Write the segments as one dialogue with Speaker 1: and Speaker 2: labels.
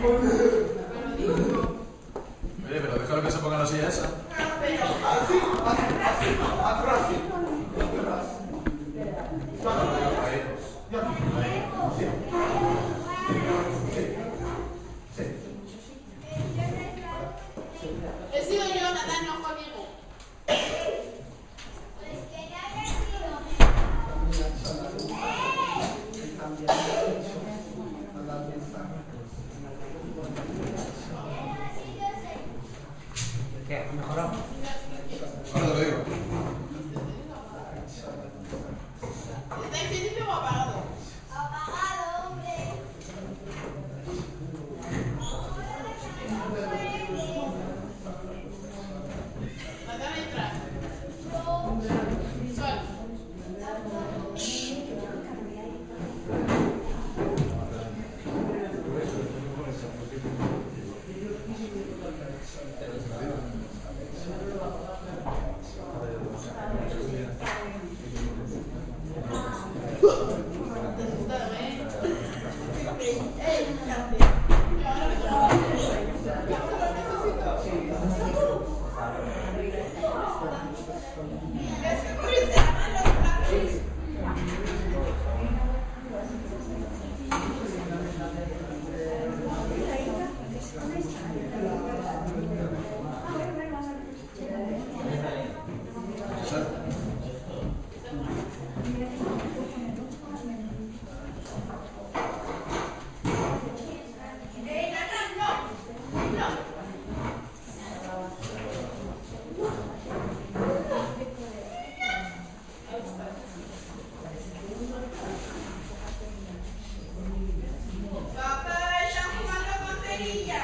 Speaker 1: Oye, pero déjalo que se ponga la silla esa.
Speaker 2: He sido yo, Natán, no conmigo.
Speaker 3: ¿Qué? ¿Mejorado?
Speaker 1: Ahora te lo digo.
Speaker 2: ¿Está encendido o apagado?
Speaker 4: Apagado, hombre.
Speaker 2: Natán, entra. Sol. Papá, está fumando con cerilla.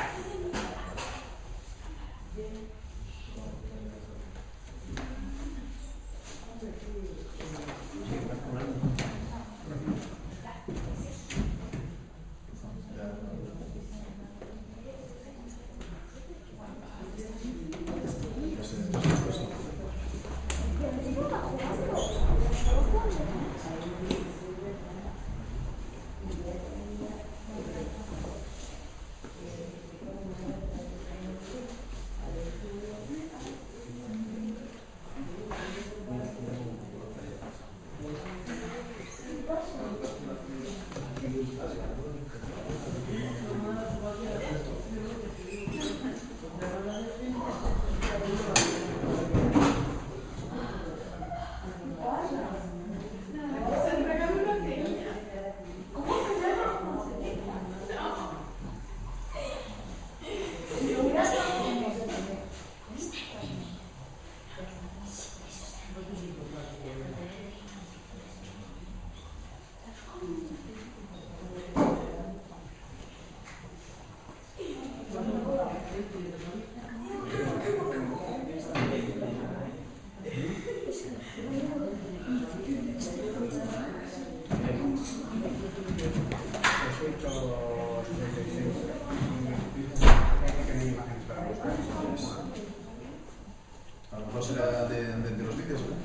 Speaker 1: A lo mejor será de los vídeos, ¿no?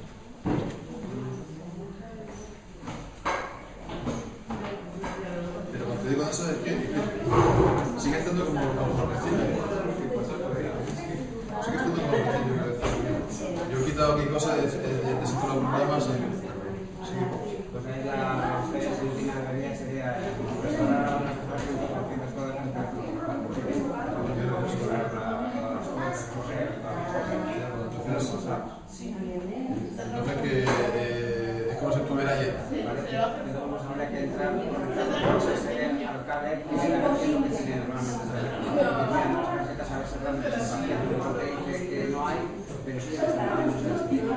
Speaker 1: Pero cuando te digo eso es que sigue estando como progresivo. Sigue estando como progresivo una vez. Yo he quitado aquí cosas, he deshecho los programas y...
Speaker 3: Pues ahí la última realidad sería restaurar unas cosas todas
Speaker 1: entonces que es como si estuviera ayer.
Speaker 3: Entonces habría que entrar al cable y ver lo que tiene normalmente. A ver si realmente se está haciendo lo que dice que no hay, pero sí se está haciendo.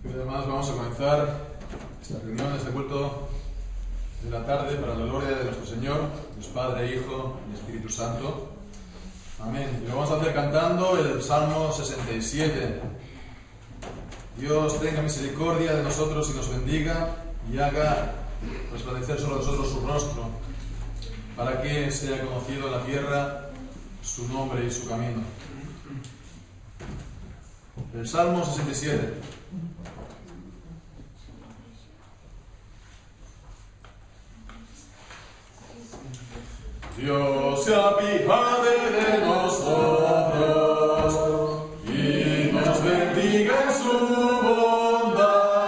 Speaker 1: Y además vamos a comenzar esta reunión, este culto de la tarde para la gloria de nuestro Señor, Dios Padre, Hijo y Espíritu Santo. Amén. Y lo vamos a hacer cantando el Salmo 67. Dios tenga misericordia de nosotros y nos bendiga y haga resplandecer sobre nosotros su rostro, para que sea conocido en la tierra su nombre y su camino. El Salmo 67. Dios se apiade de nosotros y nos bendiga en su bondad,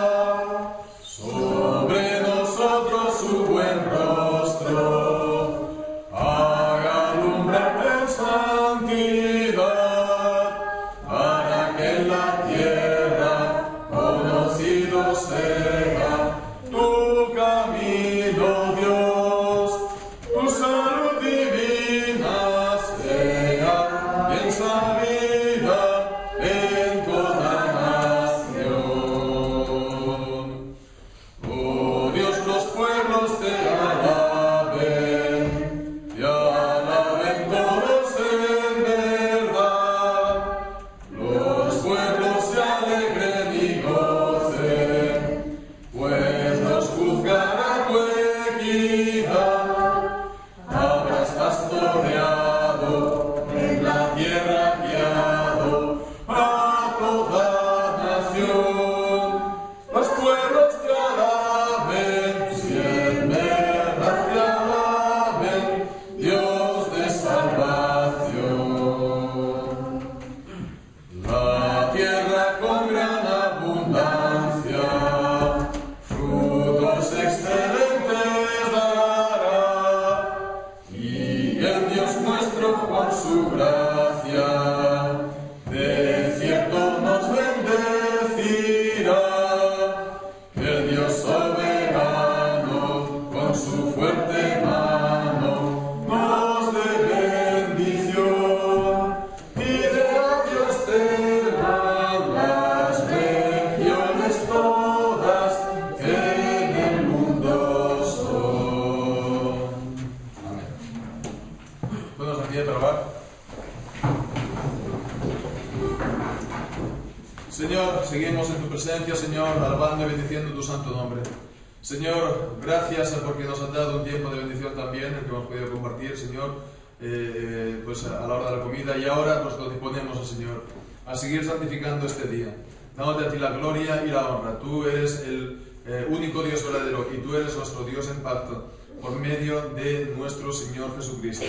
Speaker 1: sobre nosotros su buen rostro, haga alumbrar en santidad, para que en la tierra conocido sea tu camino, Dios, tu salud divina sea bien sabida en toda nación. Oh Dios, los pueblos te alaben y alaben todos en verdad. Los pueblos se alegren y gocen, pues nos juzgará tu equidad. Habrás pastoreado en la tierra guiado a toda nación. Los pueblos te alaben, si en verdad te alaben, Dios de salvación. La tierra con gran abundancia frutos excelentes dará, y el Dios nuestro por su gracia de cierto nos bendecirá. El Dios soberano con su fuerte mano nos dé bendición, y de Dios teman las regiones todas que en el mundo son. Amén. Todos aquí a trabajar. Señor, seguimos en tu presencia, Señor, alabando y bendiciendo tu santo nombre. Señor, gracias porque nos has dado un tiempo de bendición también, el que hemos podido compartir, Señor, pues a la hora de la comida, y ahora pues lo disponemos, Señor, a seguir santificando este día, dándote a ti la gloria y la honra. Tú eres el único Dios verdadero y tú eres nuestro Dios en pacto por medio de nuestro Señor Jesucristo,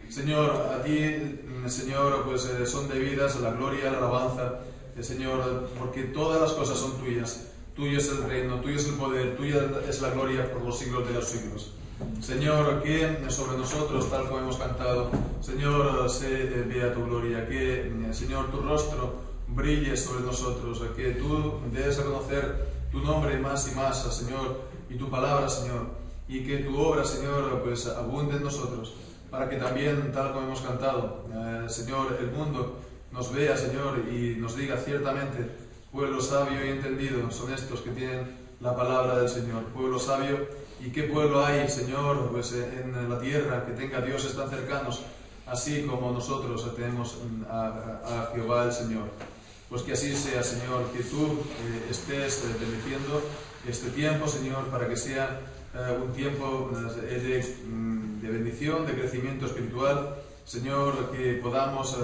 Speaker 1: Señor, a ti, Señor, pues son debidas la gloria, la alabanza, Señor, porque todas las cosas son tuyas. Tuyo es el reino, tuyo es el poder, tuya es la gloria por los siglos de los siglos. Señor, que sobre nosotros, tal como hemos cantado, Señor, se vea tu gloria, que, Señor, tu rostro brille sobre nosotros, que tú des a conocer tu nombre más y más, Señor, y tu palabra, Señor, y que tu obra, Señor, pues abunde en nosotros, para que también, tal como hemos cantado, Señor, el mundo nos vea, Señor, y nos diga ciertamente: pueblo sabio y entendido son estos que tienen la palabra del Señor. Pueblo sabio, ¿y qué pueblo hay, Señor, pues en la tierra que tenga dioses tan cercanos, así como nosotros tenemos a Jehová el Señor? Pues que así sea, Señor, que tú estés bendiciendo este tiempo, Señor, para que sea un tiempo de bendición, de crecimiento espiritual, Señor, que podamos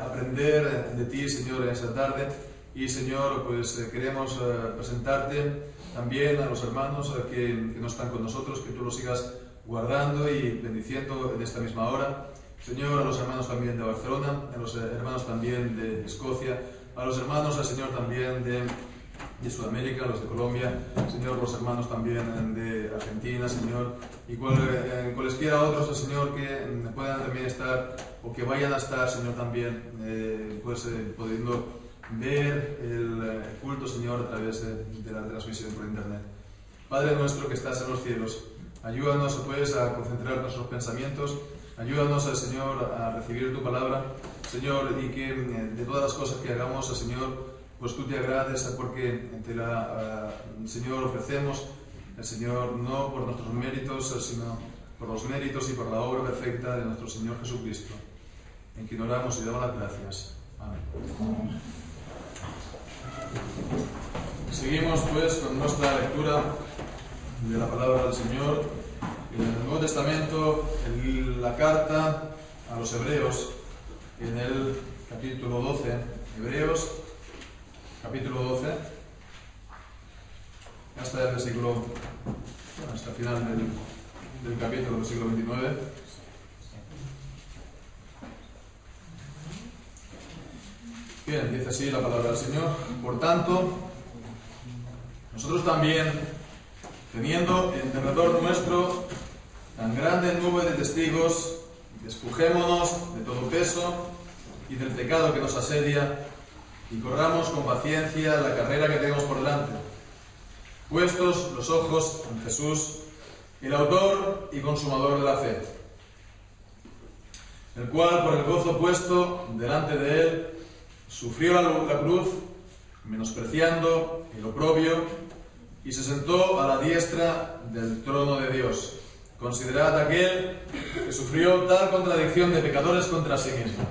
Speaker 1: aprender de ti, Señor, en esta tarde. Y, Señor, pues queremos presentarte también a los hermanos que no están con nosotros, que tú los sigas guardando y bendiciendo en esta misma hora. Señor, a los hermanos también de Barcelona, a los hermanos también de Escocia, a los hermanos, Señor, también de Sudamérica, los de Colombia, Señor, los hermanos también de Argentina, Señor, y cualesquiera otros, Señor, que puedan también estar o que vayan a estar, Señor, también, pudiendo ver el culto, Señor, a través de la transmisión por internet. Padre nuestro que estás en los cielos, ayúdanos, pues, a concentrar nuestros pensamientos, ayúdanos, Señor, a recibir tu palabra, Señor, y que de todas las cosas que hagamos, Señor, pues tú te agrades, porque te la, Señor, ofrecemos, Señor, no por nuestros méritos, sino por los méritos y por la obra perfecta de nuestro Señor Jesucristo, en quien oramos y damos las gracias. Amén. Seguimos, pues, con nuestra lectura de la palabra del Señor en el Nuevo Testamento, en la carta a los Hebreos, en el capítulo 12. Hebreos, capítulo 12, hasta el versículo, hasta el final del capítulo, versículo 29. Bien, dice así la palabra del Señor: por tanto, nosotros también, teniendo en derredor nuestro tan grande nube de testigos, despojémonos de todo peso y del pecado que nos asedia, y corramos con paciencia la carrera que tenemos por delante, puestos los ojos en Jesús, el autor y consumador de la fe, el cual, por el gozo puesto delante de él, sufrió la cruz, menospreciando el oprobio, y se sentó a la diestra del trono de Dios. Considerad aquel que sufrió tal contradicción de pecadores contra sí mismo,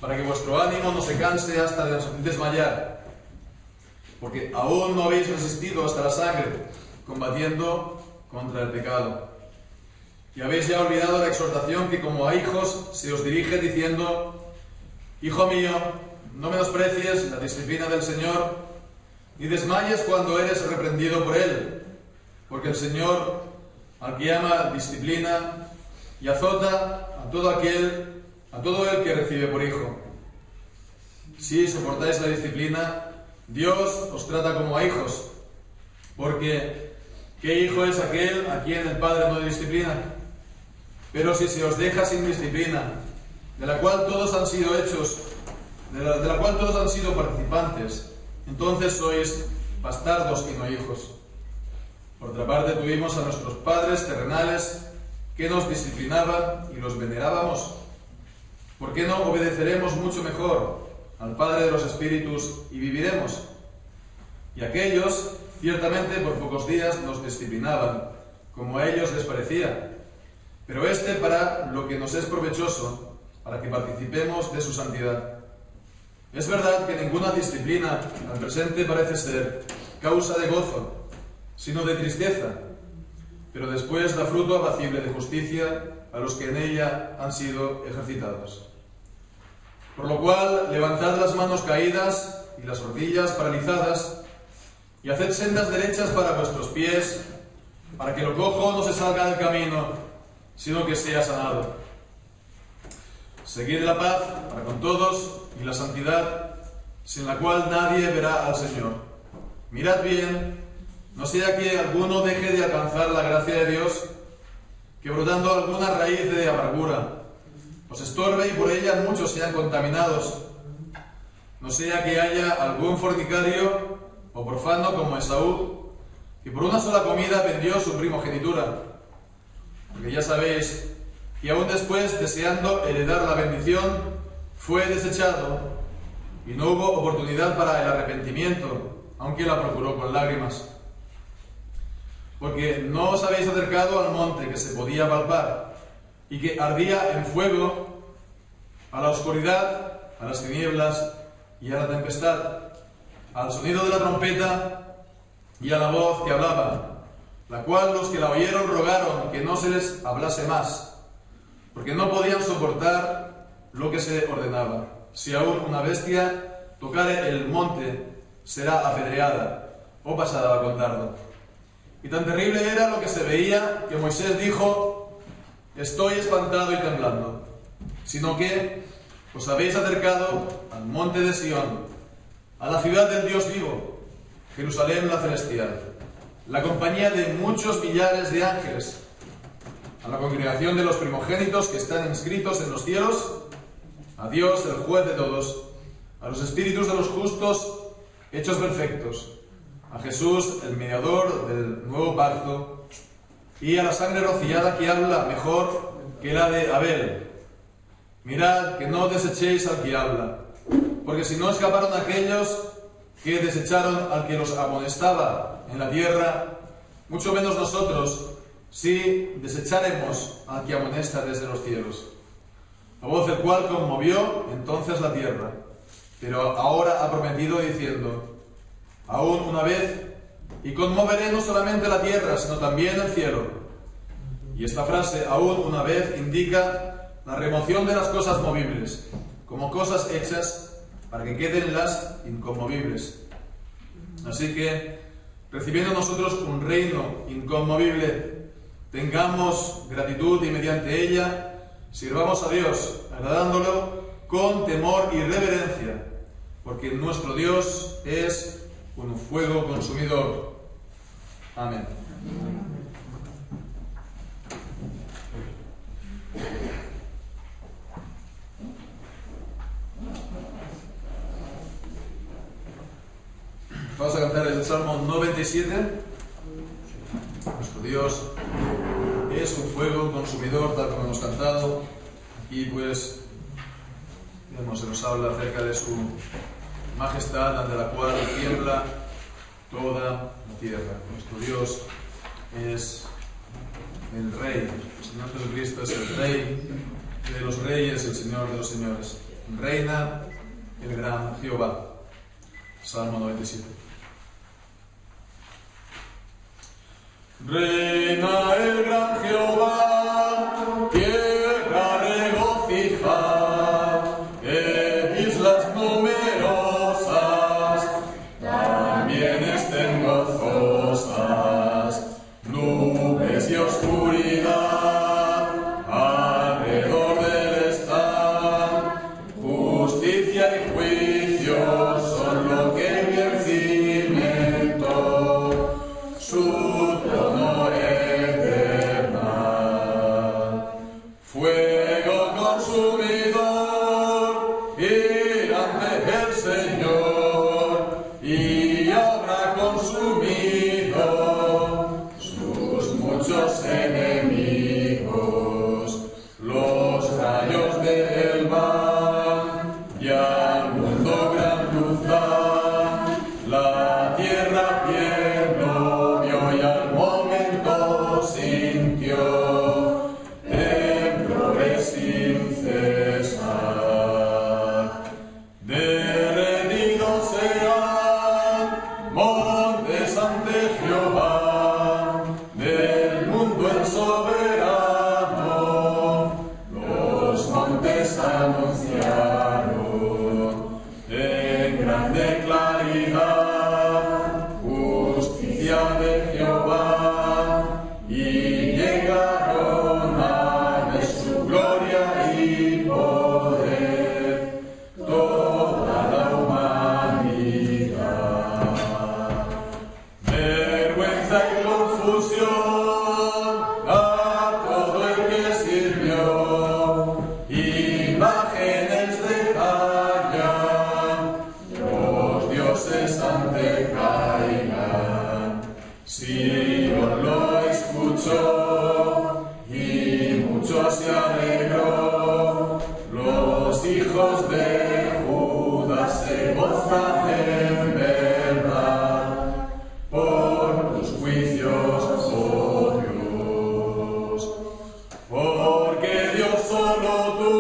Speaker 1: para que vuestro ánimo no se canse hasta desmayar, porque aún no habéis resistido hasta la sangre, combatiendo contra el pecado. Y habéis ya olvidado la exhortación que como a hijos se os dirige, diciendo: Hijo mío, no menosprecies la disciplina del Señor, ni desmayes cuando eres reprendido por Él, porque el Señor, al que ama, disciplina y azota a todo el que recibe por hijo. Si soportáis la disciplina, Dios os trata como a hijos, porque ¿qué hijo es aquel a quien el Padre no disciplina? Pero si se os deja sin disciplina, de la cual todos han sido participantes, entonces sois bastardos y no hijos. Por otra parte, tuvimos a nuestros padres terrenales que nos disciplinaban y los venerábamos. ¿Por qué no obedeceremos mucho mejor al Padre de los Espíritus y viviremos? Y aquellos, ciertamente por pocos días, nos disciplinaban, como a ellos les parecía, pero este para lo que nos es provechoso, para que participemos de su santidad. Es verdad que ninguna disciplina al presente parece ser causa de gozo, sino de tristeza, pero después da fruto apacible de justicia a los que en ella han sido ejercitados. Por lo cual, levantad las manos caídas y las rodillas paralizadas, y haced sendas derechas para vuestros pies, para que lo cojo no se salga del camino, sino que sea sanado. Seguid la paz para con todos y la santidad, sin la cual nadie verá al Señor. Mirad bien, no sea que alguno deje de alcanzar la gracia de Dios, que brotando alguna raíz de amargura os estorbe y por ella muchos sean contaminados. No sea que haya algún fornicario o profano como Esaú, que por una sola comida vendió su primogenitura. Porque ya sabéis que aún después, deseando heredar la bendición, fue desechado y no hubo oportunidad para el arrepentimiento, aunque la procuró con lágrimas. Porque no os habéis acercado al monte que se podía palpar y que ardía en fuego, a la oscuridad, a las tinieblas y a la tempestad, al sonido de la trompeta y a la voz que hablaba, la cual los que la oyeron rogaron que no se les hablase más, porque no podían soportar lo que se ordenaba. Si aún una bestia tocare el monte, será apedreada o pasada con dardo. Y tan terrible era lo que se veía que Moisés dijo: estoy espantado y temblando, sino que os habéis acercado al monte de Sión, a la ciudad del Dios vivo, Jerusalén la celestial, la compañía de muchos millares de ángeles, a la congregación de los primogénitos que están inscritos en los cielos, a Dios, el juez de todos, a los espíritus de los justos hechos perfectos, a Jesús, el mediador del nuevo pacto, y a la sangre rociada que habla mejor que la de Abel. Mirad que no desechéis al que habla, porque si no escaparon aquellos que desecharon al que los amonestaba en la tierra, mucho menos nosotros, si desecharemos al que amonesta desde los cielos. La voz del cual conmovió entonces la tierra, pero ahora ha prometido diciendo: aún una vez, y conmoveré no solamente la tierra, sino también el cielo. Y esta frase, aún una vez, indica la remoción de las cosas movibles, como cosas hechas para que queden las inconmovibles. Así que, recibiendo nosotros un reino inconmovible, tengamos gratitud y mediante ella sirvamos a Dios, agradándolo con temor y reverencia, porque nuestro Dios es un fuego consumidor. Amén. Vamos a cantar el Salmo 97. Nuestro Dios es un fuego consumidor, tal como hemos cantado. Aquí pues se nos habla acerca de su majestad, ante la cual tiembla toda la tierra. Nuestro Dios es el Rey. El Señor Jesucristo es el Rey de los reyes, el Señor de los señores. Reina el gran Jehová. Salmo 97. Reina el gran Jehová, tierra regocijad, islas numerosas, también estén gozosas, nubes y oscuridad, alrededor del están, justicia y juicio son lo que bien cimiento, su trono eterna, fuego consumidor, ir ante el Señor, y habrá consumido sus muchos enemigos, los rayos del mar, y al mundo gran luz da, la tierra pierno vio y al momento sintió temblores sin cesar. Derretidos serán montes ante Jehová, del mundo el soberano, los montes anunciaron en grande claridad justicia de Jehová, y llegaron a ver su gloria y hijos de Judas se gozan en verdad por tus juicios, oh Dios. Porque Dios solo tú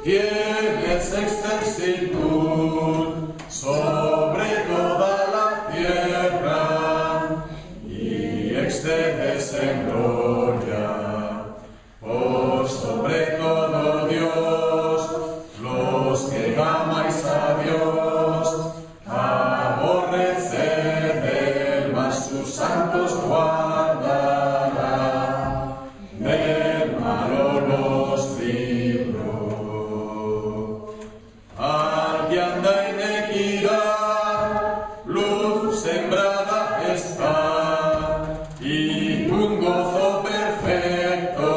Speaker 1: tienes extensitud sobre toda la tierra y excedes en gloria por sobre todo Dios. Los que amáis a Dios, aborreced del más sus santos guardará, del malo los libró. Al que anda en equidad, luz sembrada está, y un gozo perfecto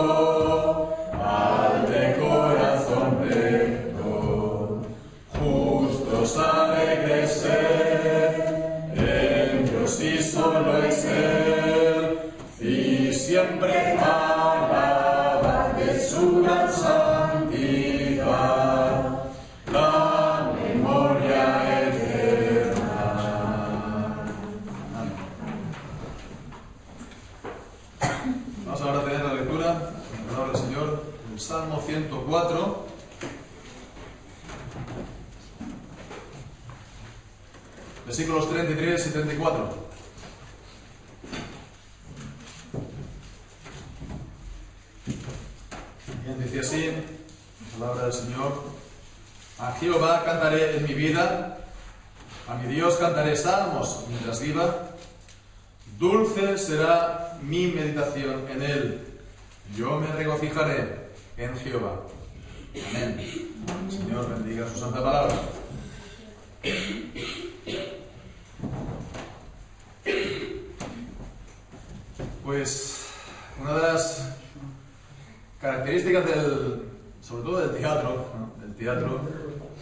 Speaker 1: al de corazón recto. Justos alegres sed, en Dios y solo es Él, y siempre alabad de su gran santidad la memoria eterna. Amén. Vamos ahora a tener la lectura de la palabra del Señor, el Salmo 104, versículos 33 y 34. Bien, dice así la palabra del Señor: a Jehová cantaré en mi vida, a mi Dios cantaré salmos mientras viva. Dulce será mi meditación en él, yo me regocijaré en Jehová. Amén. El Señor bendiga su santa palabra. Pues una de las características sobre todo del teatro, ¿no? Del teatro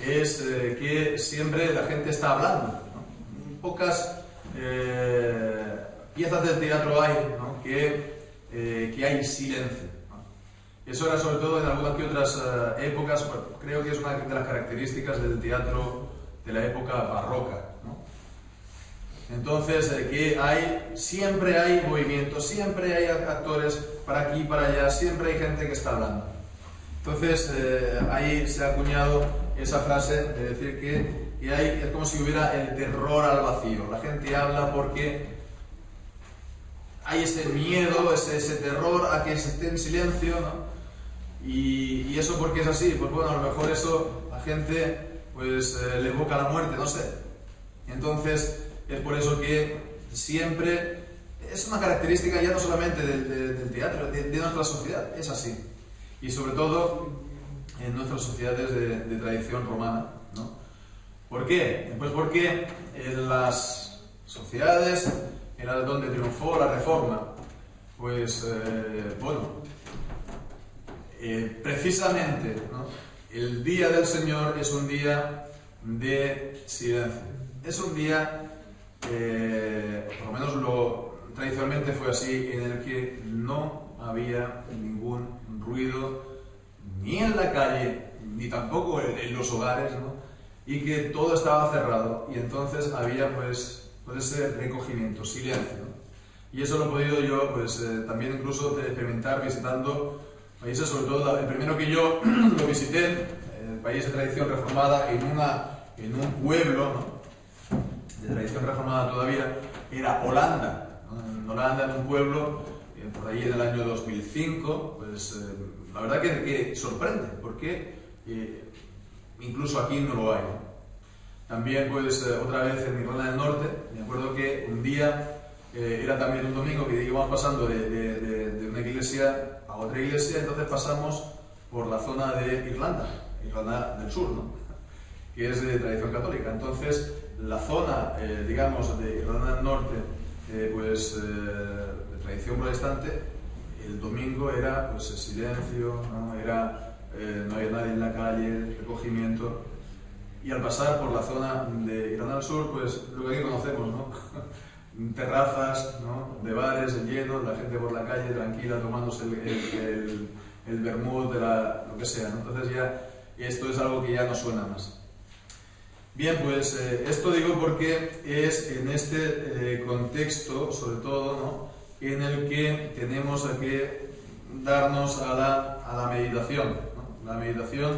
Speaker 1: es que siempre la gente está hablando, ¿no? Pocas piezas del teatro hay, ¿no? que hay silencio, ¿no? Eso era sobre todo en algunas que otras épocas. Bueno, creo que es una de las características del teatro de la época barroca, ¿no? Entonces, siempre hay movimiento, siempre hay actores para aquí y para allá, siempre hay gente que está hablando. Entonces, ahí se ha acuñado esa frase de decir que es como si hubiera el terror al vacío. La gente habla porque hay ese miedo, ese terror a que se esté en silencio, ¿no? Y eso, ¿por qué es así? Pues bueno, a lo mejor eso a la gente pues le evoca la muerte, no sé. Entonces, es por eso que siempre es una característica ya no solamente del teatro, de nuestra sociedad, es así. Y sobre todo en nuestras sociedades de tradición romana, ¿no? ¿Por qué? Pues porque en las sociedades era donde triunfó la Reforma, pues precisamente, ¿no? El día del Señor es un día de silencio. Es un día, por lo menos tradicionalmente fue así, en el que no había ningún ruido, ni en la calle, ni tampoco en los hogares, ¿no? Y que todo estaba cerrado, y entonces había pues ese recogimiento, silencio, ¿no? Y eso lo he podido yo también incluso experimentar visitando países, sobre todo el primero que yo lo visité, el país de tradición reformada, en un pueblo, ¿no? De tradición reformada todavía, era Holanda, ¿no? En Holanda, en un pueblo, por ahí en el año 2005, la verdad que sorprende, porque incluso aquí no lo hay, ¿no? También otra vez en Irlanda del Norte, me acuerdo que un día, era también un domingo que íbamos pasando de una iglesia a otra iglesia, entonces pasamos por la zona de Irlanda del Sur, ¿no? Que es de tradición católica. Entonces, la zona, digamos, de Irlanda del Norte, de tradición protestante, el domingo era silencio, ¿no? No había nadie en la calle, recogimiento. Y al pasar por la zona de Irlanda del Sur, lo que aquí conocemos, ¿no? Terrazas, ¿no? De bares llenos, la gente por la calle tranquila tomándose el vermut, lo que sea, ¿no? Entonces ya esto es algo que ya no suena más. Bien, pues esto digo porque es en este contexto, sobre todo, ¿no?, en el que tenemos que darnos a la meditación, ¿no? La meditación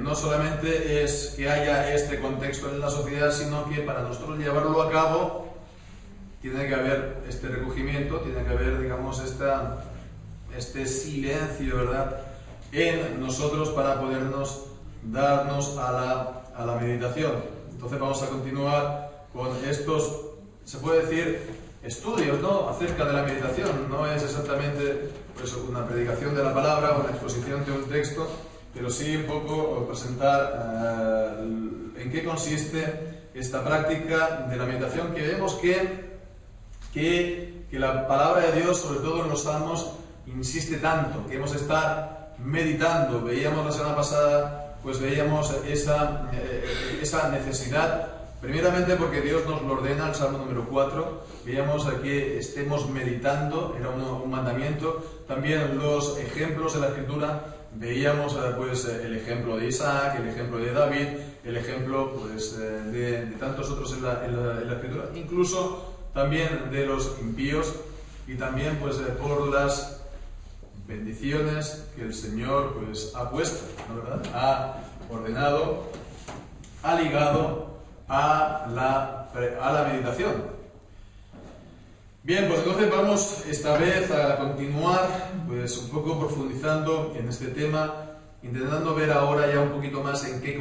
Speaker 1: no solamente es que haya este contexto en la sociedad, sino que para nosotros llevarlo a cabo tiene que haber este recogimiento, tiene que haber, digamos, este silencio, ¿verdad?, en nosotros para podernos darnos a la meditación. Entonces vamos a continuar con estos, se puede decir, estudios, ¿no?, acerca de la meditación. No es exactamente pues una predicación de la palabra o una exposición de un texto, pero sí un poco presentar en qué consiste esta práctica de la meditación, que vemos que la palabra de Dios, sobre todo en los Salmos, insiste tanto, que hemos de estar meditando. Veíamos la semana pasada, pues veíamos esa necesidad, primeramente porque Dios nos lo ordena, el Salmo número 4, veíamos que estemos meditando, era un mandamiento. También los ejemplos de la Escritura, veíamos pues el ejemplo de Isaac, el ejemplo de David, el ejemplo pues de tantos otros en la Escritura, incluso también de los impíos, y también pues por las bendiciones que el Señor pues ha puesto, ¿no?, ¿verdad?, ha ordenado, ha ligado a la meditación. Bien, pues entonces vamos esta vez a continuar pues un poco profundizando en este tema, intentando ver ahora ya un poquito más en qué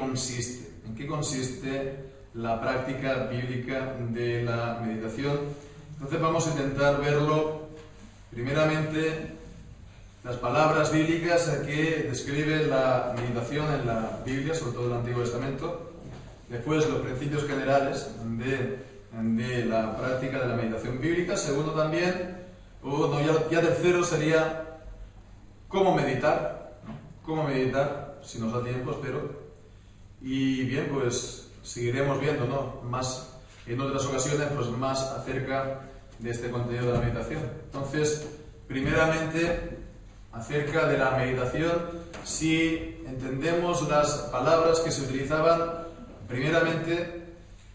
Speaker 1: consiste la práctica bíblica de la meditación. Entonces vamos a intentar verlo primeramente, las palabras bíblicas que describen la meditación en la Biblia, sobre todo en el Antiguo Testamento. Después los principios generales de la práctica de la meditación bíblica. Segundo también, ya tercero sería cómo meditar, ¿no?, cómo meditar, si nos da tiempo, espero. Y bien, pues seguiremos viendo, ¿no?, más en otras ocasiones, pues más acerca de este contenido de la meditación. Entonces, primeramente, acerca de la meditación, si entendemos las palabras que se utilizaban primeramente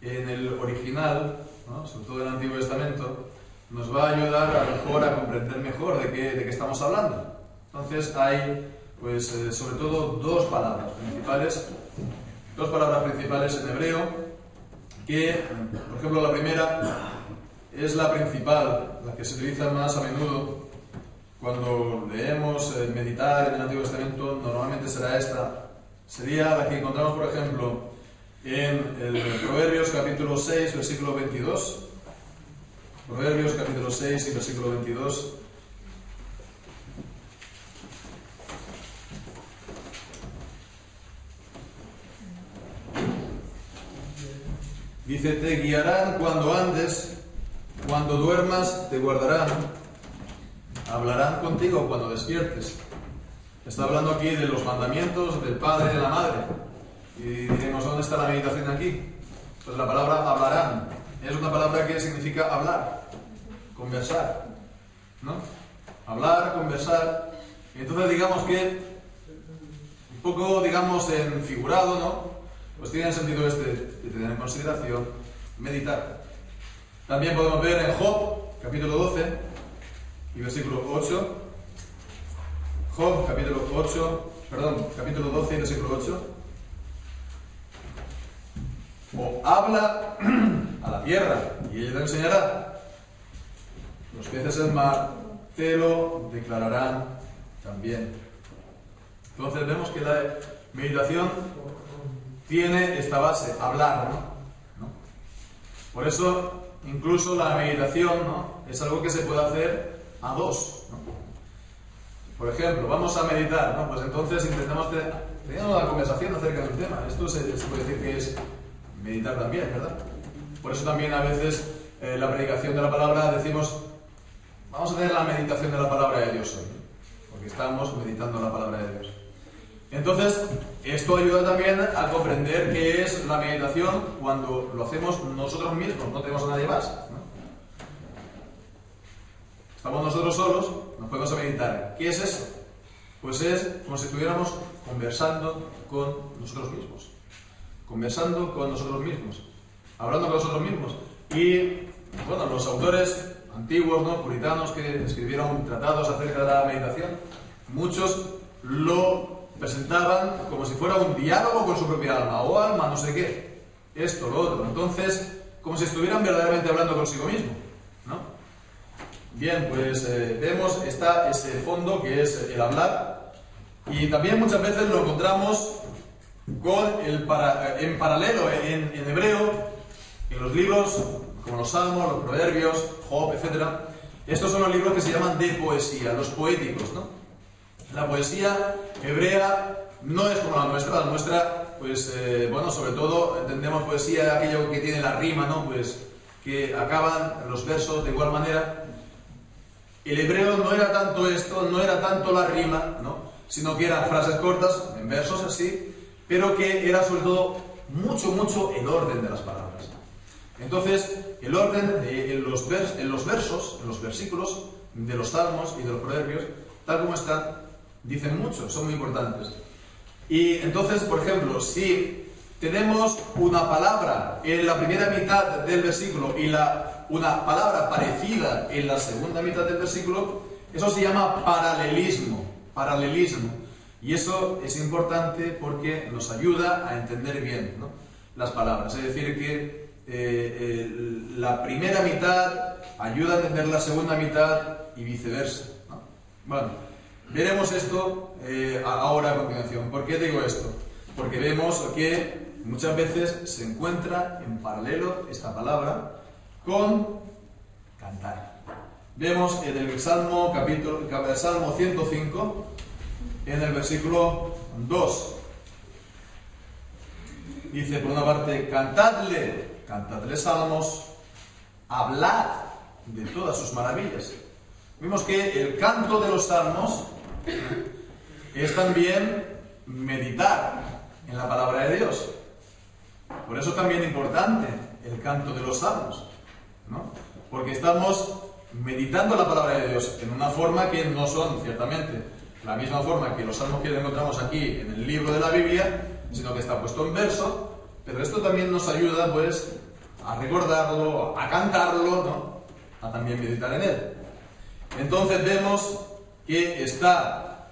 Speaker 1: en el original, ¿no?, sobre todo en el Antiguo Testamento, nos va a ayudar a lo mejor a comprender mejor de qué estamos hablando. Entonces hay, pues, sobre todo dos palabras principales en hebreo, que, por ejemplo, la primera es la principal, la que se utiliza más a menudo cuando leemos meditar en el Antiguo Testamento. Normalmente será esta, sería la que encontramos, por ejemplo, en el Proverbios capítulo 6, versículo 22. Proverbios capítulo 6 y versículo 22. Dice: te guiarán cuando andes, cuando duermas te guardarán, hablarán contigo cuando despiertes. Está hablando aquí de los mandamientos del padre y de la madre. Y diremos, ¿dónde está la meditación aquí? Pues la palabra hablarán es una palabra que significa hablar, conversar, ¿no? Hablar, conversar. Y entonces digamos que un poco, digamos, en figurado, ¿no?, pues tiene el sentido de tener en consideración, meditar. También podemos ver en Job, capítulo 12 y versículo 8. Job, capítulo 12 y versículo 8. O habla a la tierra y ella te enseñará. Los peces del mar te lo declararán también. Entonces vemos que la meditación tiene esta base, hablar, ¿no? Por eso incluso la meditación, ¿no?, es algo que se puede hacer a dos, ¿no? Por ejemplo, vamos a meditar, ¿no? Pues entonces intentamos tener una conversación acerca del tema. Esto se puede decir que es meditar también, ¿verdad? Por eso también a veces la predicación de la palabra decimos, vamos a tener la meditación de la palabra de Dios hoy, porque estamos meditando la palabra de Dios. Entonces, esto ayuda también a comprender qué es la meditación cuando lo hacemos nosotros mismos, no tenemos a nadie más, ¿no? Estamos nosotros solos, nos podemos meditar. ¿Qué es eso? Pues es como si estuviéramos conversando con nosotros mismos. Conversando con nosotros mismos. Hablando con nosotros mismos. Y, bueno, los autores antiguos, ¿no?, puritanos, que escribieron tratados acerca de la meditación, muchos lo presentaban como si fuera un diálogo con su propia alma, o alma, no sé qué, esto, lo otro. Entonces, como si estuvieran verdaderamente hablando consigo mismo, ¿no? Bien, pues vemos está ese fondo que es el hablar, y también muchas veces lo encontramos con en paralelo, en hebreo, en los libros como los Salmos, los Proverbios, Job, etc. Estos son los libros que se llaman de poesía, los poéticos, ¿no? La poesía hebrea no es como la nuestra, pues, bueno, sobre todo entendemos poesía aquello que tiene la rima, ¿no? Pues que acaban los versos de igual manera. El hebreo no era tanto esto, no era tanto la rima, ¿no?, sino que eran frases cortas, en versos así, pero que era sobre todo mucho el orden de las palabras. Entonces, el orden en los versos, en los versículos de los salmos y de los proverbios, tal como están, dicen mucho, son muy importantes. Y entonces, por ejemplo, si tenemos una palabra en la primera mitad del versículo y una palabra parecida en la segunda mitad del versículo, eso se llama paralelismo. Y eso es importante porque nos ayuda a entender bien, ¿no?, las palabras. Es decir, que la primera mitad ayuda a entender la segunda mitad y viceversa, ¿no? Bueno, veremos esto ahora a continuación. ¿Por qué digo esto? Porque vemos que muchas veces se encuentra en paralelo esta palabra con cantar. Vemos en el Salmo 105, en el versículo 2. Dice, por una parte, cantadle salmos, hablad de todas sus maravillas. Vimos que el canto de los salmos es también meditar en la palabra de Dios. Por eso es también importante el canto de los salmos, ¿no? Porque estamos meditando la palabra de Dios en una forma que no son, ciertamente, la misma forma que los salmos que encontramos aquí en el libro de la Biblia, sino que está puesto en verso. Pero esto también nos ayuda, pues, a recordarlo, a cantarlo, ¿no?, a también meditar en él. Entonces vemos que está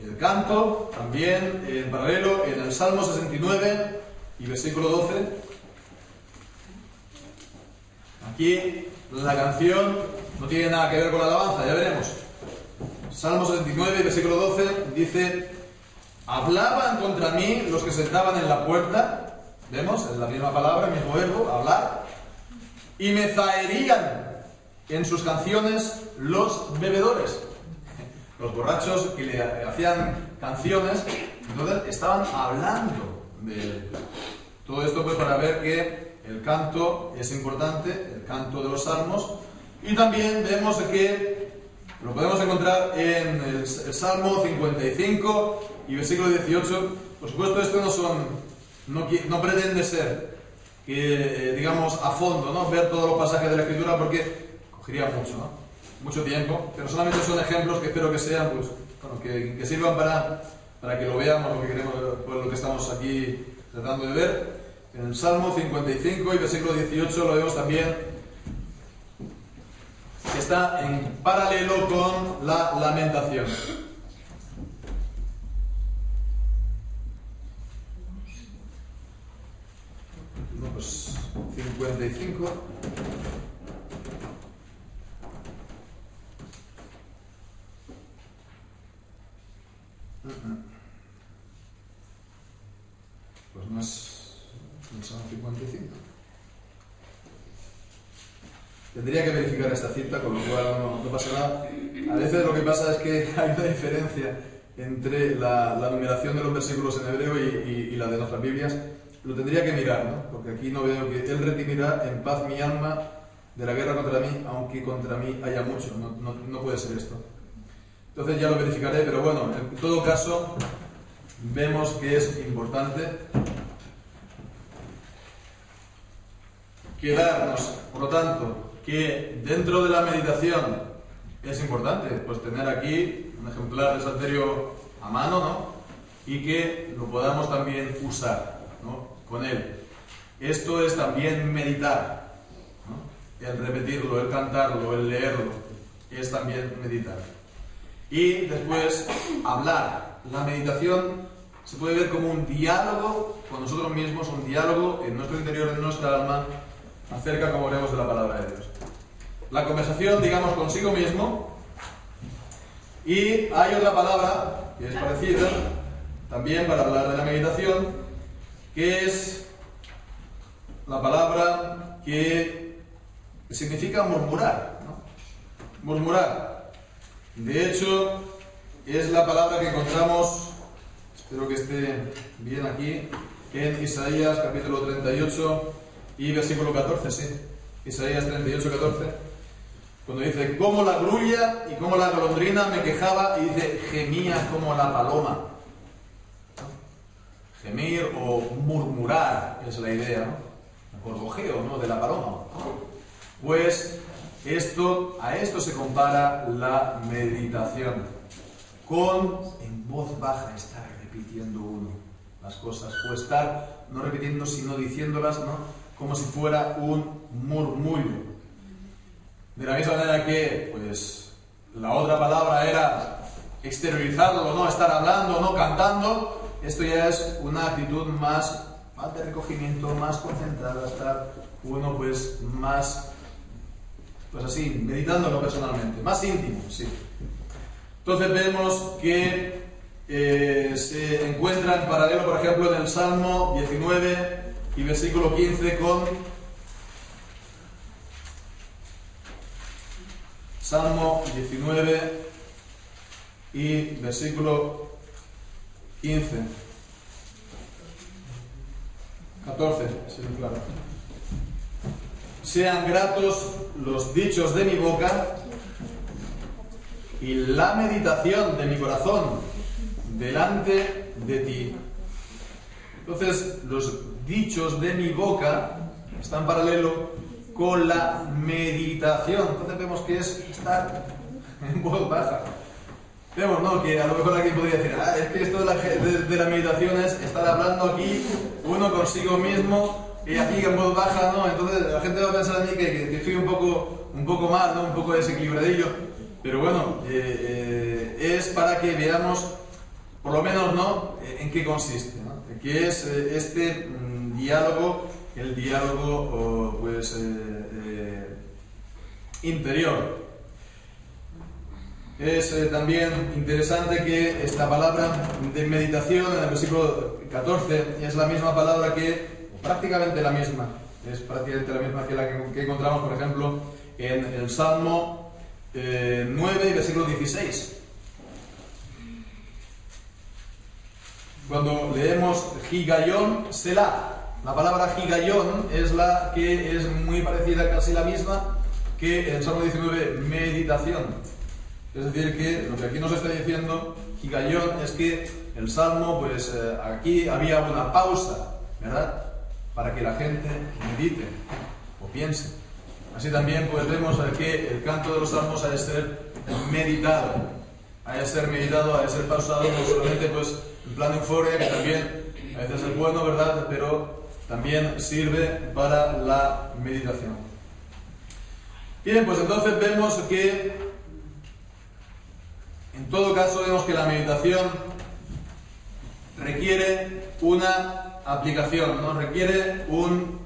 Speaker 1: el canto también en paralelo en el Salmo 69 y versículo 12. Aquí la canción no tiene nada que ver con la alabanza, ya veremos. Salmo 69, versículo 12, dice: hablaban contra mí los que se sentaban en la puerta. ¿Vemos? Es la misma palabra, el mismo verbo, hablar. Y me zaherían en sus canciones los bebedores. Los borrachos que le hacían canciones, entonces estaban hablando de él. Todo esto pues para ver que el canto es importante, el canto de los salmos. Y también vemos que lo podemos encontrar en el Salmo 55 y versículo 18. Por supuesto, esto no pretende ser que, digamos, a fondo, ¿no?, ver todos los pasajes de la Escritura, porque cogería mucho tiempo, pero solamente son ejemplos que espero que sean, pues, bueno, que sirvan para que lo veamos, lo que queremos, pues, lo que estamos aquí tratando de ver. En el Salmo 55 y versículo 18 lo vemos también, que está en paralelo con la lamentación. No, pues 55. Pues no es el Salmo 55. Tendría que verificar esta cita, con lo cual no pasa nada. A veces lo que pasa es que hay una diferencia entre la numeración de los versículos en hebreo y la de nuestras Biblias. Lo tendría que mirar, ¿no? Porque aquí no veo que Él redimirá en paz mi alma de la guerra contra mí, aunque contra mí haya mucho. No puede ser esto. Entonces ya lo verificaré, pero bueno, en todo caso, vemos que es importante quedarnos, por lo tanto, que dentro de la meditación es importante pues tener aquí un ejemplar del Salterio a mano, ¿no? Y que lo podamos también usar, ¿no? Con él. Esto es también meditar, ¿no? El repetirlo, el cantarlo, el leerlo, es también meditar. Y después, hablar. La meditación se puede ver como un diálogo con nosotros mismos, un diálogo en nuestro interior, en nuestra alma, acerca, como veremos, de la palabra de Dios. La conversación, digamos, consigo mismo. Y hay otra palabra que es parecida, también para hablar de la meditación, que es la palabra que significa murmurar, ¿no? Murmurar. De hecho, es la palabra que encontramos, espero que esté bien aquí, en Isaías capítulo 38 y versículo 14, sí. Isaías 38, 14, cuando dice, como la grulla y como la golondrina me quejaba, y dice, gemía como la paloma. Gemir o murmurar es la idea, ¿no? El gorgojeo, ¿no? De la paloma. Pues a esto se compara la meditación. Con en voz baja estar repitiendo uno las cosas, o estar no repitiendo sino diciéndolas, ¿no? Como si fuera un murmullo. De la misma manera que pues la otra palabra era exteriorizarlo, no estar hablando, no cantando, esto ya es una actitud más de recogimiento, más concentrada, estar uno pues más, pues así, meditándolo personalmente, más íntimo, sí. Entonces vemos que se encuentra en paralelo, por ejemplo, en el Salmo 19 y versículo 15 con Salmo 19 y versículo 15. 14, sí, claro. Sean gratos los dichos de mi boca y la meditación de mi corazón delante de ti. Entonces, los dichos de mi boca están en paralelo con la meditación. Entonces vemos que es estar en voz baja. Vemos, ¿no? Que a lo mejor alguien podría decir, es que esto de la meditación es estar hablando aquí uno consigo mismo y aquí en voz baja, ¿no? Entonces la gente va a pensar en mí que estoy un poco mal, ¿no? Un poco desequilibradillo. Pero bueno, es para que veamos, por lo menos, ¿no? En qué consiste, ¿no? Que es este diálogo, el diálogo, pues, interior. Es también interesante que esta palabra de meditación en el versículo 14 es la misma palabra prácticamente la misma, es prácticamente la misma que la que encontramos, por ejemplo, en el Salmo 9 y versículo 16. Cuando leemos Higayón Selah, la palabra Higayón es la que es muy parecida, casi la misma, que en el Salmo 19, meditación. Es decir, que lo que aquí nos está diciendo Higayón es que el Salmo, pues aquí había una pausa, ¿verdad? Para que la gente medite o piense. Así también pues vemos que el canto de los salmos ha de ser meditado, ha de ser pausado, no solamente pues en plan de euforia, que también a veces es bueno, ¿verdad? Pero también sirve para la meditación. Bien, pues entonces vemos que en todo caso vemos que la meditación requiere una aplicación, ¿no? Requiere un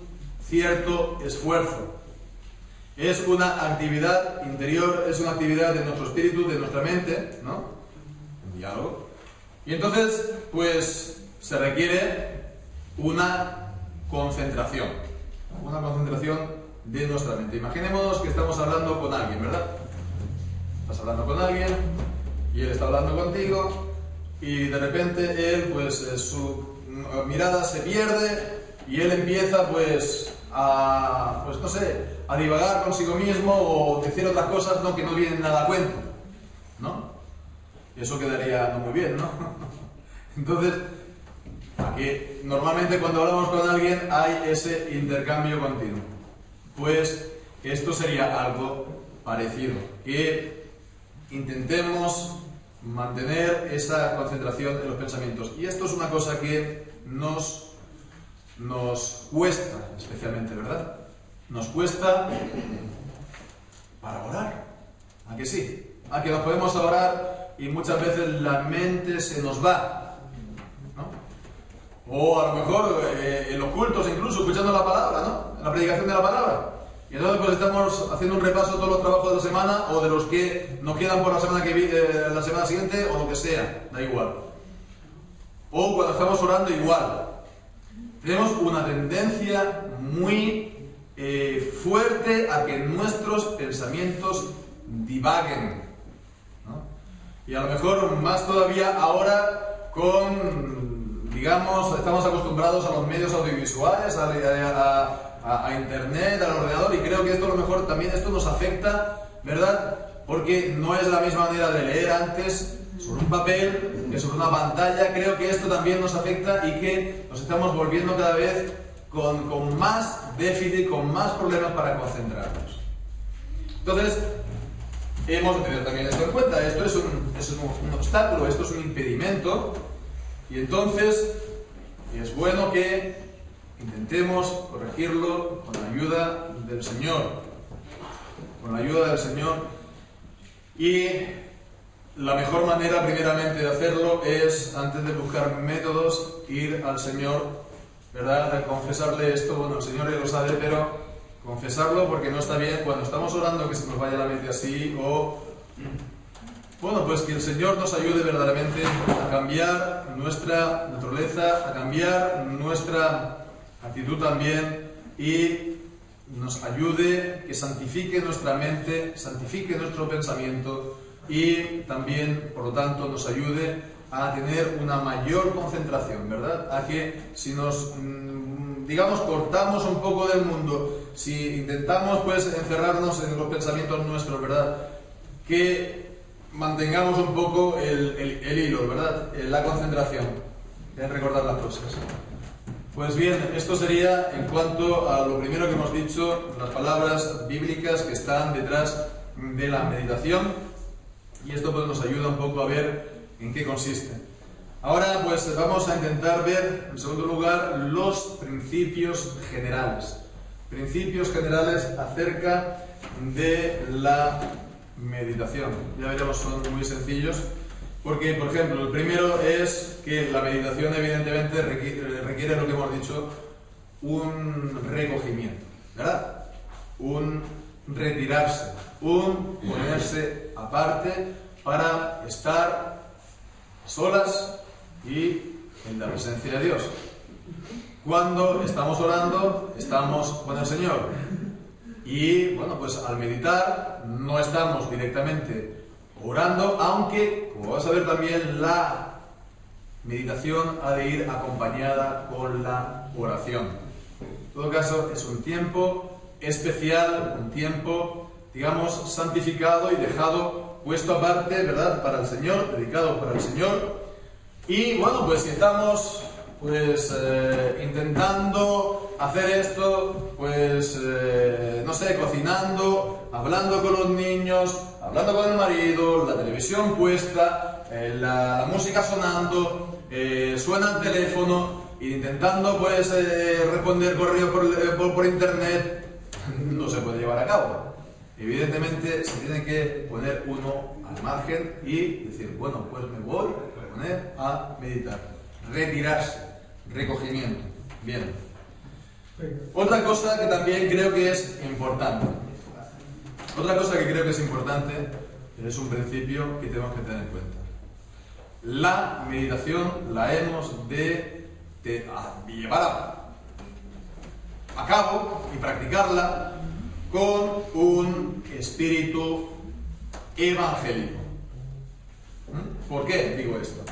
Speaker 1: cierto esfuerzo. Es una actividad interior, es una actividad de nuestro espíritu, de nuestra mente, ¿no? Un diálogo. Y entonces, pues, se requiere una concentración de nuestra mente. Imaginémonos que estamos hablando con alguien, ¿verdad? Estás hablando con alguien y él está hablando contigo y de repente él, pues, su mirada se pierde y él empieza, pues, no sé, a divagar consigo mismo o decir otras cosas, ¿no? Que no vienen nada a cuento, ¿no? Y eso quedaría no muy bien, ¿no? Entonces, aquí normalmente cuando hablamos con alguien hay ese intercambio continuo. Pues esto sería algo parecido, que intentemos mantener esa concentración en los pensamientos. Y esto es una cosa que nos cuesta especialmente, ¿verdad? Nos cuesta para orar. ¿A que sí? A que nos podemos orar y muchas veces la mente se nos va, ¿no? O a lo mejor en los cultos incluso escuchando la palabra, ¿no? En la predicación de la palabra. Y entonces pues estamos haciendo un repaso de todos los trabajos de la semana o de los que nos quedan por la semana siguiente o lo que sea, da igual. O cuando estamos orando igual. Tenemos una tendencia muy fuerte a que nuestros pensamientos divaguen, ¿no? Y a lo mejor más todavía ahora estamos acostumbrados a los medios audiovisuales, a internet, al ordenador, y creo que esto a lo mejor también nos afecta, ¿verdad? Porque no es la misma manera de leer antes sobre un papel que sobre una pantalla. Creo que esto también nos afecta y que nos estamos volviendo cada vez con más déficit, con más problemas para concentrarnos. Entonces, hemos de tener también esto en cuenta. Esto es un obstáculo, esto es un impedimento, y entonces es bueno que intentemos corregirlo con la ayuda del Señor. Con la ayuda del Señor. Y la mejor manera, primeramente, de hacerlo es, antes de buscar métodos, ir al Señor, ¿verdad? A confesarle esto. Bueno, el Señor ya lo sabe, pero confesarlo, porque no está bien cuando estamos orando que se nos vaya la mente así, o bueno, pues que el Señor nos ayude verdaderamente a cambiar nuestra naturaleza, a cambiar nuestra actitud también, y nos ayude, que santifique nuestra mente, santifique nuestro pensamiento, y también, por lo tanto, nos ayude a tener una mayor concentración, ¿verdad? A que si nos, cortamos un poco del mundo, si intentamos pues encerrarnos en los pensamientos nuestros, ¿verdad? Que mantengamos un poco el hilo, ¿verdad? La concentración, en recordar las cosas. Pues bien, esto sería en cuanto a lo primero que hemos dicho, las palabras bíblicas que están detrás de la meditación, y esto pues nos ayuda un poco a ver en qué consiste. Ahora pues vamos a intentar ver, en segundo lugar, los principios generales. Principios generales acerca de la meditación. Ya veremos, son muy sencillos, porque, por ejemplo, el primero es que la meditación evidentemente requiere lo que hemos dicho, un recogimiento, ¿verdad? Un retirarse, un ponerse aparte para estar solas y en la presencia de Dios. Cuando estamos orando, estamos con el Señor. Y bueno, pues al meditar no estamos directamente orando, aunque, como vas a ver también, la meditación ha de ir acompañada con la oración. En todo caso, es un tiempo especial, un tiempo, digamos, santificado y dejado, puesto aparte, ¿verdad?, para el Señor, dedicado para el Señor. Y bueno, pues si estamos intentando hacer esto, pues no sé, cocinando, hablando con los niños, hablando con el marido, la televisión puesta, la música sonando, suena el teléfono, intentando pues responder correo por internet, no se puede llevar a cabo. Evidentemente se tiene que poner uno al margen y decir, bueno, pues me voy a poner a meditar, retirarse, recogimiento. Bien. Otra cosa que también creo que es importante. Es un principio que tenemos que tener en cuenta. La meditación la hemos de llevar a cabo y practicarla con un espíritu evangélico. ¿Por qué digo esto?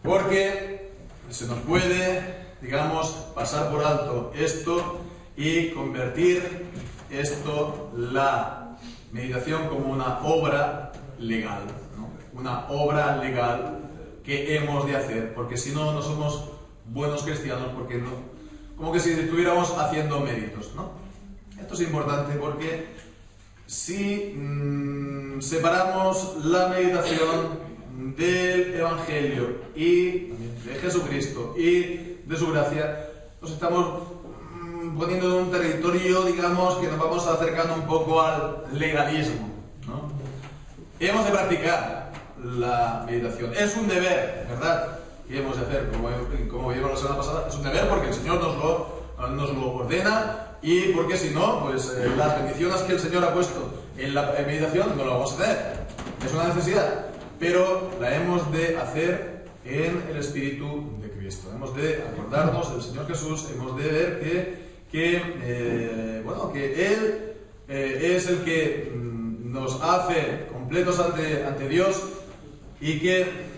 Speaker 1: Porque se nos puede, digamos, pasar por alto esto y convertir esto, la meditación, como una obra legal, ¿no? Una obra legal que hemos de hacer, porque si no, no somos buenos cristianos, porque no, como que si estuviéramos haciendo méritos, ¿no? Esto es importante porque si separamos la meditación del Evangelio y de Jesucristo y de su gracia, nos estamos poniendo en un territorio, digamos, que nos vamos acercando un poco al legalismo, ¿no? Hemos de practicar la meditación. Es un deber, ¿verdad? Y hemos de hacer, como vimos la semana pasada, es un deber porque el Señor nos lo ordena y porque si no, pues las bendiciones que el Señor ha puesto en la meditación no lo vamos a tener. Es una necesidad, pero la hemos de hacer en el Espíritu de Cristo. Hemos de acordarnos del Señor Jesús, hemos de ver que Él es el que nos hace completos ante Dios y que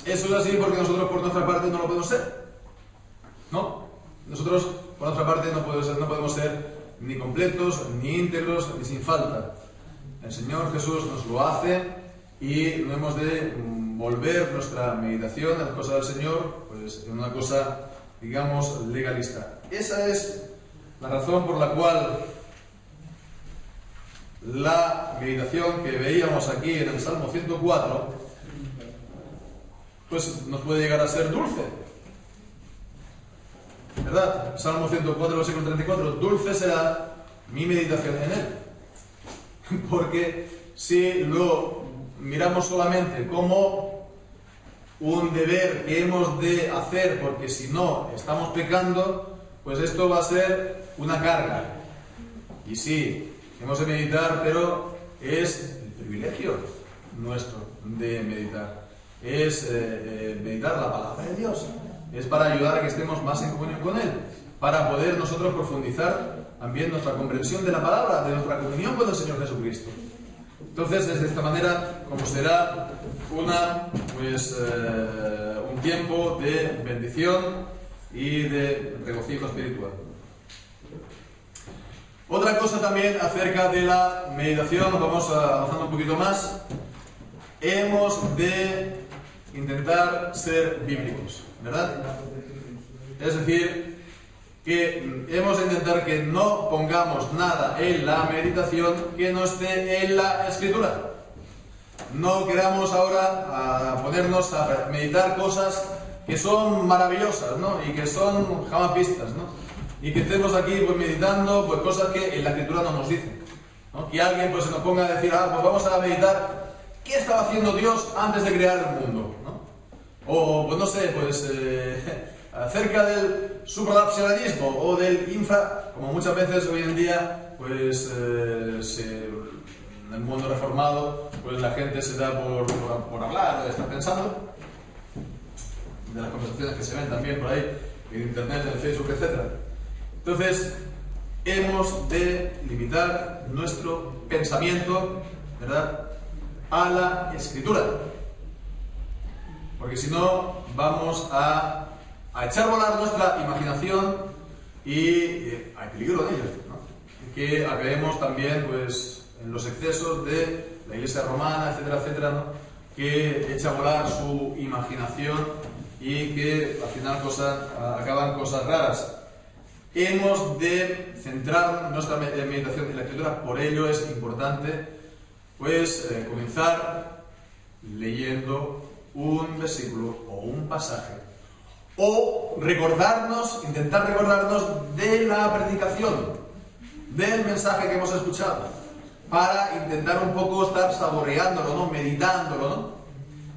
Speaker 1: eso es así porque nosotros por nuestra parte no lo podemos ser, ¿no? Nosotros por nuestra parte no podemos ser ni completos, ni íntegros, ni sin falta. El Señor Jesús nos lo hace y no hemos de volver nuestra meditación a las cosas del Señor pues en una cosa, digamos, legalista. Esa es la razón por la cual la meditación que veíamos aquí en el Salmo 104 pues nos puede llegar a ser dulce, ¿verdad? Salmo 104, versículo 34, dulce será mi meditación en él. Porque si lo miramos solamente como un deber que hemos de hacer porque si no estamos pecando, pues esto va a ser una carga. Y sí, hemos de meditar, pero es el privilegio nuestro de meditar. Es meditar la palabra de Dios. Es para ayudar a que estemos más en comunión con Él, para poder nosotros profundizar también nuestra comprensión de la palabra, de nuestra comunión con el Señor Jesucristo. Entonces, es de esta manera como será un tiempo de bendición y de regocijo espiritual. Otra cosa también acerca de la meditación, vamos avanzando un poquito más. Hemos de intentar ser bíblicos, ¿verdad? Es decir, que hemos de intentar que no pongamos nada en la meditación que no esté en la Escritura. No queramos ahora ponernos a meditar cosas que son maravillosas, ¿no? Y que son jamás vistas, ¿no? Y que estemos aquí pues meditando pues cosas que en la Escritura no nos dicen, ¿no? Que alguien pues se nos ponga a decir, pues vamos a meditar qué estaba haciendo Dios antes de crear el mundo, ¿no? O pues no sé, pues acerca del supralapsarianismo o del como muchas veces hoy en día pues en el mundo reformado pues la gente se da por hablar, estar pensando de las conversaciones que se ven también por ahí en internet, en Facebook, etc. Entonces hemos de limitar nuestro pensamiento, ¿verdad?, a la Escritura, porque si no vamos a echar a volar nuestra imaginación y hay peligro en ello, ¿no? Que acabemos también pues en los excesos de la Iglesia romana, etcétera, etcétera, ¿no? Que echa a volar su imaginación y que al final acaban cosas raras. Hemos de centrar nuestra meditación en la Escritura, por ello es importante pues comenzar leyendo un versículo o un pasaje o intentar recordarnos de la predicación, del mensaje que hemos escuchado, para intentar un poco estar saboreándolo, ¿no?, meditándolo, ¿no?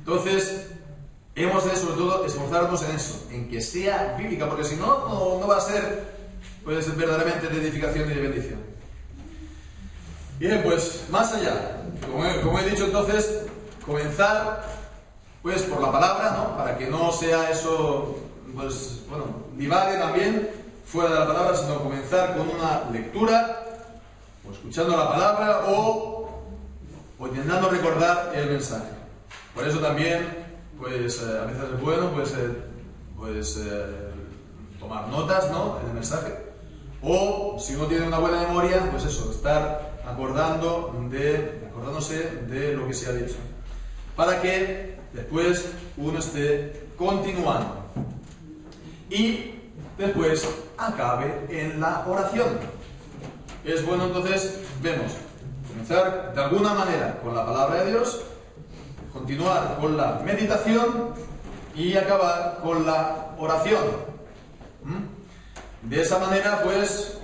Speaker 1: Entonces hemos de sobre todo esforzarnos en eso, en que sea bíblica, porque si no, no va a ser pues verdaderamente de edificación y de bendición. Bien, pues más allá, como he dicho, entonces comenzar pues por la palabra, ¿no?, para que no sea eso pues bueno, divague también fuera de la palabra, sino comenzar con una lectura o escuchando la palabra o intentando recordar el mensaje. Por eso también pues a veces es bueno pues tomar notas, ¿no?, en el mensaje, o si uno tiene una buena memoria, pues eso, estar acordándose de lo que se ha dicho, para que después uno esté continuando y después acabe en la oración. Es bueno, entonces, comenzar de alguna manera con la palabra de Dios, continuar con la meditación y acabar con la oración. De esa manera, pues,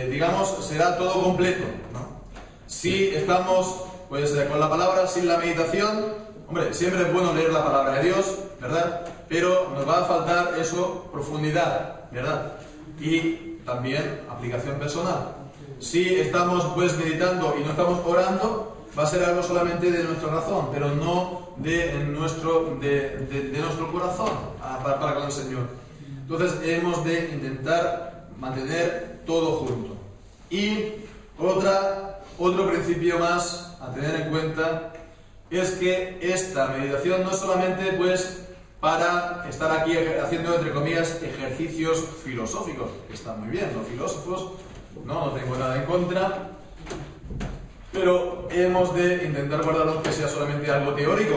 Speaker 1: digamos, será todo completo, ¿no? Si estamos, pues, con la palabra sin la meditación, hombre, siempre es bueno leer la palabra de Dios, ¿verdad? Pero nos va a faltar eso, profundidad, ¿verdad? Y también aplicación personal. Si estamos, pues, meditando y no estamos orando, va a ser algo solamente de nuestra razón, pero no de nuestro corazón para con el Señor. Entonces hemos de intentar mantener todo junto. Y otro principio más a tener en cuenta es que esta meditación no es solamente, pues, para estar aquí haciendo, entre comillas, ejercicios filosóficos, que están muy bien, los filósofos, no tengo nada en contra, pero hemos de intentar guardarlo que sea solamente algo teórico.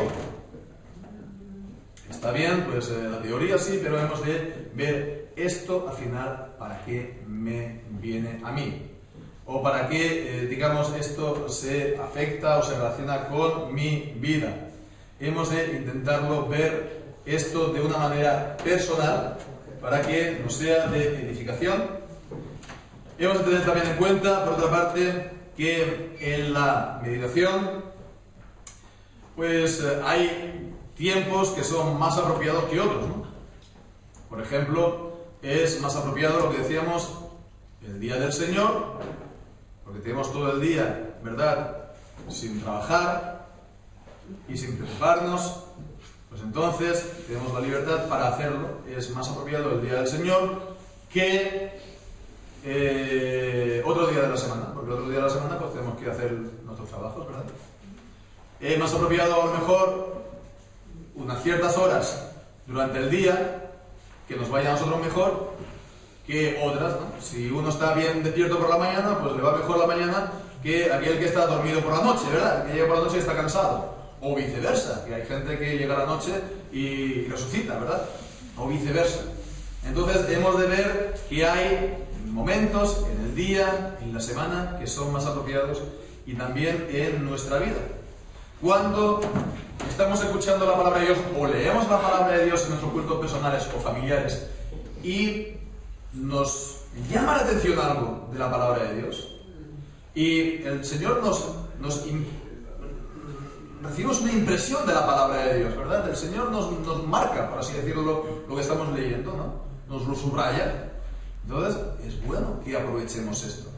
Speaker 1: Está bien, pues la teoría sí, pero hemos de ver esto al final para qué me viene a mí. O para qué, digamos, esto se afecta o se relaciona con mi vida. Hemos de intentarlo ver esto de una manera personal para que nos sea de edificación. Hemos de tener también en cuenta, por otra parte, que en la meditación, pues hay tiempos que son más apropiados que otros, ¿no? Por ejemplo, es más apropiado lo que decíamos el día del Señor, porque tenemos todo el día, ¿verdad?, sin trabajar y sin preocuparnos, pues entonces tenemos la libertad para hacerlo. Es más apropiado el día del Señor que otro día de la semana, porque otro día de la semana pues tenemos que hacer nuestros trabajos, ¿verdad? Es más apropiado a lo mejor unas ciertas horas durante el día que nos vaya a nosotros mejor que otras, ¿no? Si uno está bien despierto por la mañana, pues le va mejor la mañana que aquel que está dormido por la noche, ¿verdad? Que llega por la noche y está cansado. O viceversa, que hay gente que llega a la noche y resucita, ¿verdad? O viceversa. Entonces hemos de ver que hay momentos en el día, en la semana, que son más apropiados, y también en nuestra vida. Cuando estamos escuchando la palabra de Dios o leemos la palabra de Dios en nuestros cultos personales o familiares y nos llama la atención algo de la palabra de Dios y el Señor recibimos una impresión de la palabra de Dios, ¿verdad? El Señor nos marca, por así decirlo, lo que estamos leyendo, ¿no? Nos lo subraya. Entonces, es bueno que aprovechemos esto.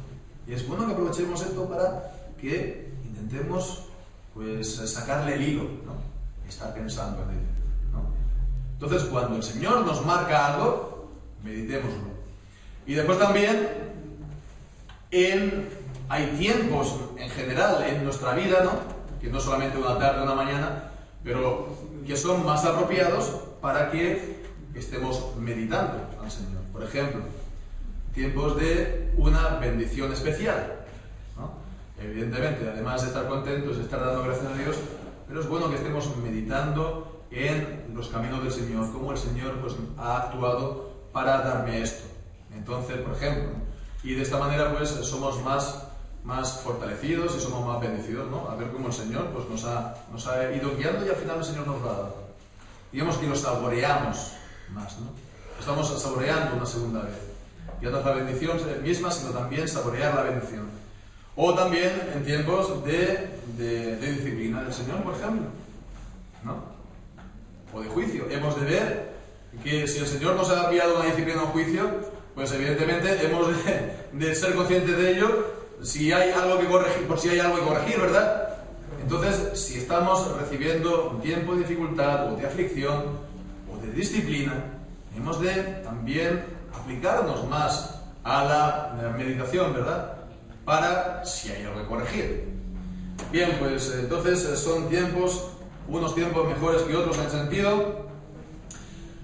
Speaker 1: Y es bueno que aprovechemos esto para que intentemos, pues, sacarle el hilo, ¿no? Estar pensando en ello, ¿no? Entonces, cuando el Señor nos marca algo, meditémoslo. Y después también, hay tiempos en general en nuestra vida, ¿no?, que no solamente una tarde o una mañana, pero que son más apropiados para que estemos meditando al Señor. Por ejemplo, tiempos de una bendición especial, ¿no? Evidentemente, además de estar contentos, de estar dando gracias a Dios, pero es bueno que estemos meditando en los caminos del Señor, cómo el Señor, pues, ha actuado para darme esto. Entonces, por ejemplo, y de esta manera, pues, somos más fortalecidos y somos más bendecidos, ¿no? A ver cómo el Señor, pues, nos ha ido guiando y al final el Señor nos lo ha dado. Digamos que lo saboreamos más, ¿no? Estamos saboreando una segunda vez. Ya no es la bendición misma, sino también saborear la bendición. O también en tiempos de disciplina del Señor, por ejemplo, ¿no? O de juicio. Hemos de ver que si el Señor nos ha enviado una disciplina o un juicio, pues evidentemente hemos de ser conscientes de ello. Si hay algo que corregir, por si hay algo que corregir, ¿verdad? Entonces, si estamos recibiendo un tiempo de dificultad o de aflicción o de disciplina, hemos de también aplicarnos más a la meditación, ¿verdad? Para si hay algo que corregir. Bien, pues entonces son tiempos, unos tiempos mejores que otros en ese sentido.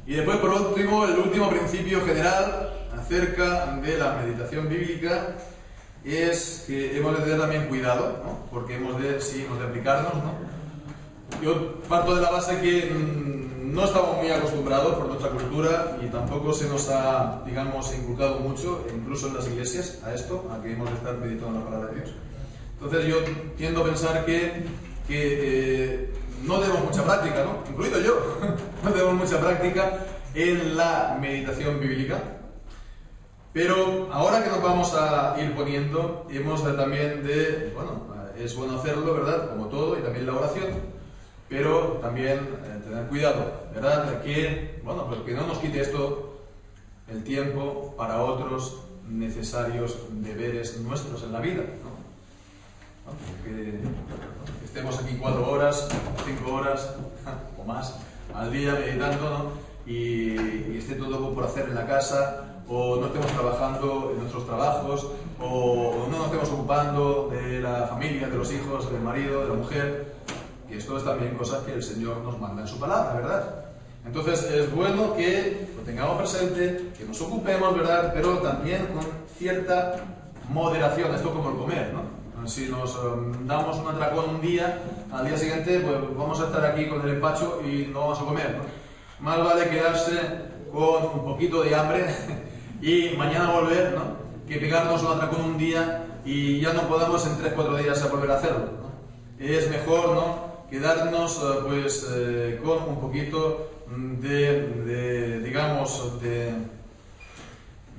Speaker 1: Y después, por último, el último principio general acerca de la meditación bíblica es que hemos de tener también cuidado, ¿no? Porque hemos de aplicarnos, ¿no? Yo parto de la base que no estamos muy acostumbrados por nuestra cultura y tampoco se nos ha, digamos, inculcado mucho, incluso en las iglesias, a esto, a que hemos de estar meditando la palabra de Dios. Entonces yo tiendo a pensar que que no tenemos mucha práctica, ¿no? Incluido yo, no tenemos mucha práctica en la meditación bíblica. Pero ahora que nos vamos a ir poniendo, hemos también de, bueno, es bueno hacerlo, ¿verdad? Como todo, y también la oración, pero también tener cuidado, ¿verdad? Que, bueno, pues que no nos quite esto el tiempo para otros necesarios deberes nuestros en la vida, ¿no? Que estemos aquí 4 horas, 5 horas o más al día meditando, ¿no? Y esté todo por hacer en la casa, o no estemos trabajando en nuestros trabajos, o no nos estemos ocupando de la familia, de los hijos, del marido, de la mujer, que esto es también cosas que el Señor nos manda en su palabra, ¿verdad? Entonces es bueno que lo tengamos presente, que nos ocupemos, ¿verdad? Pero también con cierta moderación, esto como el comer, ¿no? Si nos damos un atracón un día, al día siguiente pues vamos a estar aquí con el empacho y no vamos a comer, ¿no? Más vale quedarse con un poquito de hambre y mañana volver, ¿no? Que pegarnos un atracón un día y ya no podamos en 3-4 días a volver a hacerlo, ¿no? Es mejor, ¿no? Quedarnos pues con un poquito digamos,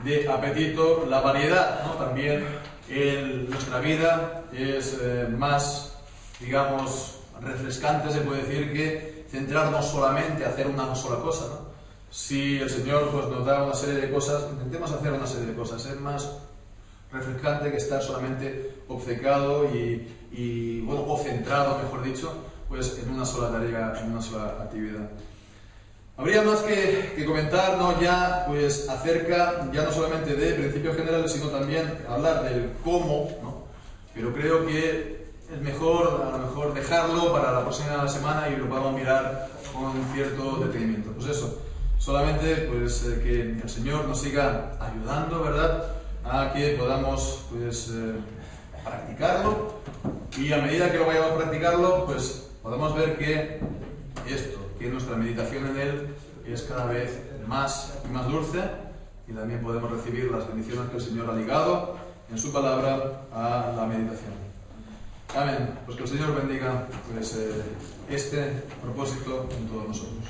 Speaker 1: de apetito, la variedad, ¿no? También en nuestra vida es más, digamos, refrescante, se puede decir, que centrarnos solamente a hacer una sola cosa, ¿no? Si el Señor pues, nos da una serie de cosas, intentemos hacer una serie de cosas. Es más refrescante que estar solamente obcecado y bueno, o centrado, mejor dicho, pues en una sola tarea, en una sola actividad. Habría más que comentar, ¿no? Ya pues acerca, ya no solamente de principios generales, sino también hablar del cómo, ¿no? Pero creo que es mejor, a lo mejor, dejarlo para la próxima semana y lo podamos mirar con cierto detenimiento. Pues eso, solamente pues que el Señor nos siga ayudando, ¿verdad? A que podamos pues practicarlo, y a medida que lo vayamos a practicarlo, pues podamos ver que esto, que nuestra meditación en Él es cada vez más y más dulce, y también podemos recibir las bendiciones que el Señor ha ligado en su palabra a la meditación. Amén. Pues que el Señor bendiga pues, este propósito en todos nosotros.